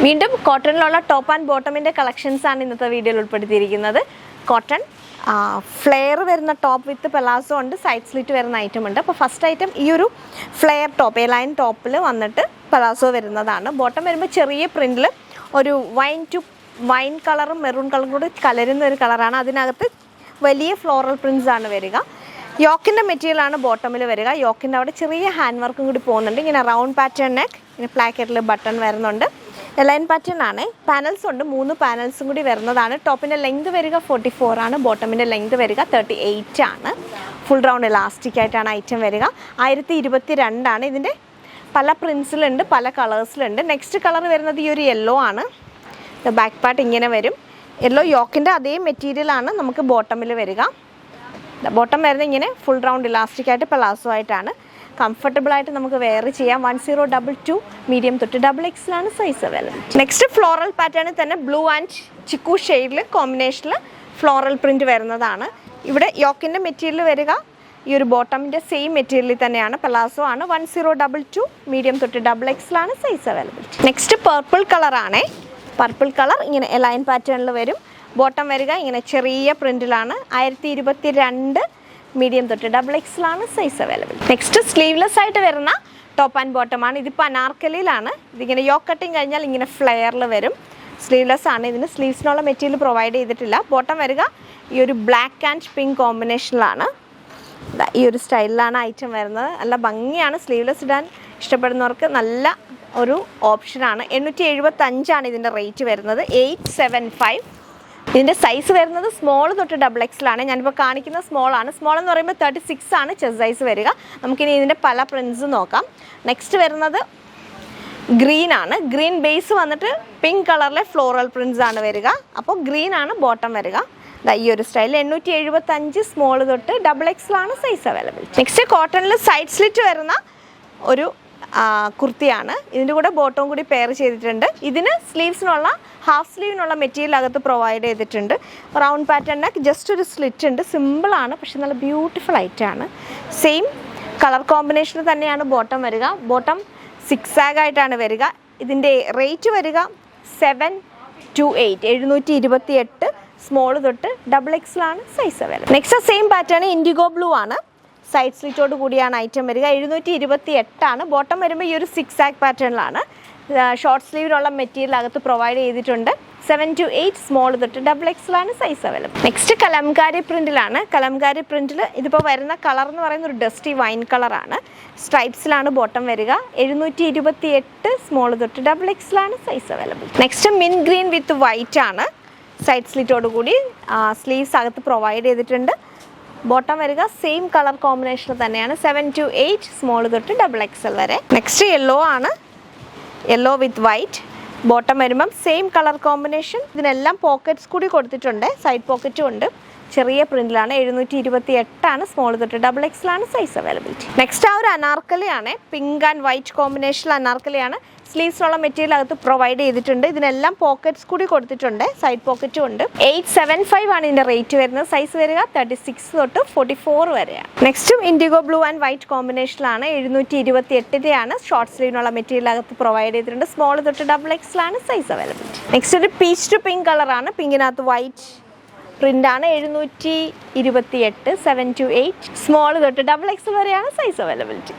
വീണ്ടും കോട്ടണിലുള്ള top and ബോട്ടമിൻ്റെ collections ആണ് ഇന്നത്തെ വീഡിയോയിൽ ഉൾപ്പെടുത്തിയിരിക്കുന്നത്. കോട്ടൺ ഫ്ലെയർ വരുന്ന ടോപ്പ് വിത്ത് പെലാസോ ഉണ്ട്, സൈഡ് സ്ലിറ്റ് വരുന്ന ഐറ്റം ഉണ്ട്. അപ്പോൾ ഫസ്റ്റ് ഐറ്റം ഈ ഒരു ഫ്ലെയർ ടോപ്പ്, എ ലൈൻ ടോപ്പിൽ വന്നിട്ട് പെലാസോ വരുന്നതാണ്. ബോട്ടം വരുമ്പോൾ ചെറിയ പ്രിൻറ്റിൽ ഒരു വൈൻ കളറും മെറൂൺ കളറും കൂടി കലരുന്ന ഒരു കളറാണ്. അതിനകത്ത് വലിയ ഫ്ലോറൽ പ്രിൻറ്റ്സ് ആണ് വരിക. യോക്കിൻ്റെ മെറ്റീരിയലാണ് ബോട്ടമിൽ വരിക. യോക്കിൻ്റെ അവിടെ ചെറിയ ഹാൻഡ് വർക്കും കൂടി പോകുന്നുണ്ട്. ഇങ്ങനെ റൗണ്ട് പാറ്റേൺ നെക്ക്, ഇങ്ങനെ പ്ലാക്കറ്റിൽ ബട്ടൺ വരുന്നുണ്ട്. ലൈൻ പാറ്റേൺ ആണ്. പാനൽസ് ഉണ്ട്, 3 പാനൽസും കൂടി വരുന്നതാണ്. ടോപ്പിൻ്റെ ലെങ്ത് വരിക 44 ആണ്, ബോട്ടമിൻ്റെ ലെങ്ത് വരിക 38 ആണ്. ഫുൾ റൗണ്ട് ഇലാസ്റ്റിക് ആയിട്ടാണ് ഐറ്റം വരിക. 1022 ആണ്. ഇതിൻ്റെ പല പ്രിൻസിലുണ്ട്, പല കളേഴ്സിലുണ്ട്. നെക്സ്റ്റ് കളർ വരുന്നത് ഈ ഒരു യെല്ലോ ആണ്. ബാക്ക് പാർട്ട് ഇങ്ങനെ വരും. യെല്ലോ യോക്കിൻ്റെ അതേ മെറ്റീരിയലാണ് നമുക്ക് ബോട്ടമിൽ വരിക. ബോട്ടം വരുന്നത് ഇങ്ങനെ ഫുൾ റൗണ്ട് ഇലാസ്റ്റിക് ആയിട്ട് പെലാസോ ആയിട്ടാണ്. കംഫർട്ടബിൾ ആയിട്ട് നമുക്ക് വെയർ ചെയ്യാം. 1022 മീഡിയം തൊട്ട് XXL ആണ് സൈസ് അവൈലബിൾ. നെക്സ്റ്റ് ഫ്ലോറൽ പാറ്റേണിൽ തന്നെ ബ്ലൂ ആൻഡ് ചിക്കു ഷെയ്ഡിൽ കോമ്പിനേഷനിൽ ഫ്ലോറൽ പ്രിൻറ്റ് വരുന്നതാണ്. ഇവിടെ യോക്കിൻ്റെ മെറ്റീരിയൽ വരിക ഈ ഒരു ബോട്ടമിൻ്റെ സെയിം മെറ്റീരിയലിൽ തന്നെയാണ്. പെലാസോ ആണ്. 1022 മീഡിയം തൊട്ട് XXL ആണ് സൈസ് അവൈലബിൾ. നെക്സ്റ്റ് പർപ്പിൾ കളറാണേ. പർപ്പിൾ കളർ ഇങ്ങനെ ലൈൻ പാറ്റേണിൽ വരും. ബോട്ടം വരിക ഇങ്ങനെ ചെറിയ പ്രിൻറ്റിലാണ്. 1022 മീഡിയം തൊട്ട് XXL ആണ് സൈസ് അവൈലബിൾ. നെക്സ്റ്റ് സ്ലീവ്ലെസ് ആയിട്ട് വരുന്ന ടോപ്പ് ആൻഡ് ബോട്ടമാണ്. ഇതിപ്പോൾ അനാർക്കലിയിലാണ്. ഇതിങ്ങനെ യോക്ക് കട്ടിങ് കഴിഞ്ഞാൽ ഇങ്ങനെ ഫ്ലെയറിൽ വരും. സ്ലീവ്ലെസ് ആണ്. ഇതിന് സ്ലീവ്സിനുള്ള മെറ്റീരിയൽ പ്രൊവൈഡ് ചെയ്തിട്ടില്ല. ബോട്ടം വരിക ഈ ഒരു ബ്ലാക്ക് ആൻഡ് പിങ്ക് കോമ്പിനേഷനിലാണ്. ഈ ഒരു സ്റ്റൈലിലാണ് ഐറ്റം വരുന്നത്. നല്ല ഭംഗിയാണ്. സ്ലീവ്ലെസ് ഇടാൻ ഇഷ്ടപ്പെടുന്നവർക്ക് നല്ല ഒരു ഓപ്ഷനാണ്. 875 ആണ് ഇതിൻ്റെ റേറ്റ് വരുന്നത്. 875. ഇതിൻ്റെ സൈസ് വരുന്നത് സ്മോൾ തൊട്ട് XXL ആണ്. ഞാനിപ്പോൾ കാണിക്കുന്ന സ്മോൾ ആണ്. സ്മോൾ എന്ന് പറയുമ്പോൾ 36 ആണ് ചെസ്റ്റ് സൈസ് വരിക. നമുക്കിനി ഇതിൻ്റെ പല പ്രിൻറ്റ്സ് നോക്കാം. നെക്സ്റ്റ് വരുന്നത് ഗ്രീൻ ആണ്. ഗ്രീൻ ബേസ് വന്നിട്ട് പിങ്ക് കളറിലെ ഫ്ലോറൽ പ്രിൻറ്റ്സ് ആണ് വരിക. അപ്പോൾ ഗ്രീൻ ആണ് ബോട്ടം വരിക. ഈ ഒരു സ്റ്റൈൽ 875 സ്മോൾ തൊട്ട് XXL ആണ് സൈസ് അവൈലബിൾ. നെക്സ്റ്റ് കോട്ടണിൽ സൈഡ് സ്ലിറ്റ് വരുന്ന ഒരു കുർത്തിയാണ്. ഇതിൻ്റെ കൂടെ ബോട്ടവും കൂടി പെയർ ചെയ്തിട്ടുണ്ട്. ഇതിന് സ്ലീവ്സിനുള്ള ഹാഫ് സ്ലീവിനുള്ള മെറ്റീരിയൽ അകത്ത് പ്രൊവൈഡ് ചെയ്തിട്ടുണ്ട്. റൗണ്ട് പാറ്റേൺ ജസ്റ്റ് ഒരു സ്ലിറ്റ് ഉണ്ട്. സിമ്പിളാണ്, പക്ഷെ നല്ല ബ്യൂട്ടിഫുൾ ആയിട്ടാണ്. സെയിം കളർ കോമ്പിനേഷനിൽ തന്നെയാണ് ബോട്ടം വരിക. ബോട്ടം 6 ആയിട്ടാണ് വരിക. ഇതിൻ്റെ റേറ്റ് വരിക 728 728 സ്മോൾ തൊട്ട് XXL ആണ് size available. Next same pattern IndiGo blue ആണ്. സൈഡ് സ്ലിറ്റോട് കൂടിയാണ് ഐറ്റം വരിക. 728 ആണ്. ബോട്ടം വരുമ്പോൾ ഈ ഒരു 6 പാറ്റേണിലാണ്. ഷോർട്ട് സ്ലീവിലുള്ള മെറ്റീരിയൽ അകത്ത് പ്രൊവൈഡ് ചെയ്തിട്ടുണ്ട്. 728 സ്മോൾ തൊട്ട് XXL ആണ് സൈസ് അവൈലബിൾ. നെക്സ്റ്റ് കലംകാരി പ്രിൻറ്റിലാണ്. കലംകാരി പ്രിൻറ്റിൽ ഇതിപ്പോൾ വരുന്ന കളർ എന്ന് പറയുന്ന ഒരു ഡസ്റ്റി വൈൻ കളറാണ്. സ്ട്രൈപ്സിലാണ് ബോട്ടം വരിക. 728 സ്മോൾ തൊട്ട് XXL ആണ് സൈസ് അവൈലബിൾ. നെക്സ്റ്റ് മിൻ ഗ്രീൻ വിത്ത് വൈറ്റ് ആണ്. സൈഡ് സ്ലിറ്റോട് കൂടി സ്ലീവ്സ് അകത്ത് പ്രൊവൈഡ് ചെയ്തിട്ടുണ്ട്. ബോട്ടം വരിക സെയിം കളർ കോമ്പിനേഷൻ തന്നെയാണ്. 728 സ്മോൾ തൊട്ട് XXL വരെ. നെക്സ്റ്റ് യെല്ലോ ആണ്. യെല്ലോ വിത്ത് വൈറ്റ്. ബോട്ടം വരുമ്പം സെയിം കളർ കോമ്പിനേഷൻ. ഇതിനെല്ലാം പോക്കറ്റ്സ് കൂടി കൊടുത്തിട്ടുണ്ട്. സൈഡ് പോക്കറ്റും ഉണ്ട്. ചെറിയ പ്രിന്റിലാണ്. 728 ആണ് സ്മോൾ തൊട്ട് XXL ആണ് സൈസ് അവൈലബിലിറ്റി. നെക്സ്റ്റ് ആ ഒരു അനാർക്കലിയാണ്. പിങ്ക് ആൻഡ് വൈറ്റ് കോമ്പിനേഷനിൽ അനാർക്കലിയാണ്. സ്ലീവ്സിനുള്ള മെറ്റീരിയൽ അകത്ത് പ്രൊവൈഡ് ചെയ്തിട്ടുണ്ട്. ഇതിനെല്ലാം പോക്കറ്റ്സ് കൂടി കൊടുത്തിട്ടുണ്ട്. സൈഡ് പോക്കറ്റും ഉണ്ട്. 875 ആണ് ഇതിൻ്റെ റേറ്റ് വരുന്നത്. സൈസ് വരിക 36 തൊട്ട് 44 വരെയാണ്. നെക്സ്റ്റും ഇൻഡിഗോ ബ്ലൂ ആൻഡ് വൈറ്റ് കോമ്പിനേഷനിലാണ്. 728 ആണ്. ഷോർട്ട് സ്ലീവിനുള്ള മെറ്റീരിയൽ അകത്ത് പ്രൊവൈഡ് ചെയ്തിട്ടുണ്ട്. സ്മോൾ തൊട്ട് XXL ആണ് സൈസ് അവൈലബിലിറ്റി. നെക്സ്റ്റ് ഒരു പീച്ച് ടു പിങ്ക് കളറാണ്. പിങ്കിനകത്ത് വൈറ്റ് പ്രിൻ്റാണ്. 728 728 സ്മോൾ തൊട്ട് XXL വരെയാണ് സൈസ് അവൈലബിലിറ്റി.